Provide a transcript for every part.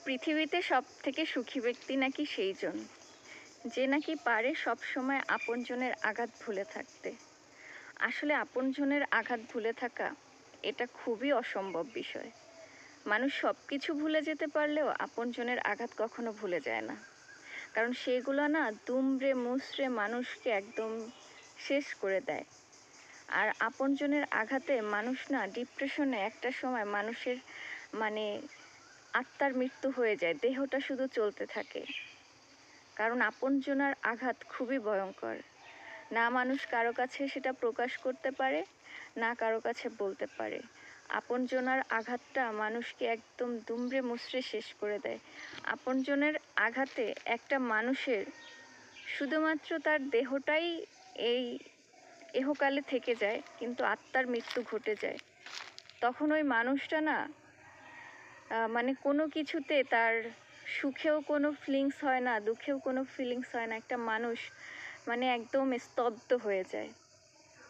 পৃথিবীতে সবথেকে সুখী ব্যক্তি নাকি সেইজন যে নাকি পারে সবসময় আপনজনের আঘাত ভুলে থাকতে। আসলে আপনজনের আঘাত ভুলে থাকা এটা খুবই অসম্ভব বিষয়। মানুষ সব কিছু ভুলে যেতে পারলেও আপনজনের আঘাত কখনো ভুলে যায় না, কারণ সেগুলো না দুমড়ে মুচড়ে মানুষকে একদম শেষ করে দেয়। আর আপনজনের আঘাতে মানুষ না ডিপ্রেশনে একটা সময় মানুষের মানে আত্মার মৃত্যু হয়ে যায়, দেহটা শুধু চলতে থাকে। কারণ আপনজনার আঘাত খুবই ভয়ঙ্কর। না মানুষ কারো কাছে সেটা প্রকাশ করতে পারে, না কারো কাছে বলতে পারে। আপনজনার আঘাতটা মানুষকে একদম দুমড়ে মুচড়ে শেষ করে দেয়। আপনজনের আঘাতে একটা মানুষের শুধুমাত্র তার দেহটাই এই এহকালে থেকে যায়, কিন্তু আত্মার মৃত্যু ঘটে যায়। তখন ওই মানুষটা না কোনো কিছুতে তার সুখেও কোনো ফিলিংস হয় না, দুঃখেও কোনো ফিলিংস হয় না। একটা মানুষ একদম স্তব্ধ হয়ে যায়।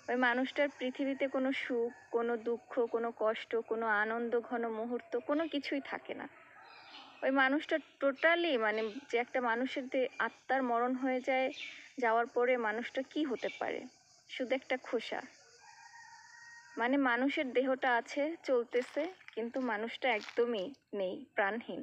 ওই মানুষটার পৃথিবীতে কোনো সুখ, কোনো দুঃখ, কোনো কষ্ট, কোনো আনন্দ ঘন মুহূর্ত কোনো কিছুই থাকে না। ওই মানুষটা টোটালি যে একটা মানুষের আত্মার মরণ হয়ে যায়, যাওয়ার পরে মানুষটা কি হতে পারে? শুধু একটা খোসা। মানুষের দেহটা আছে, চলতেছে, কিন্তু মানুষটা একদমই নেই, প্রাণহীন।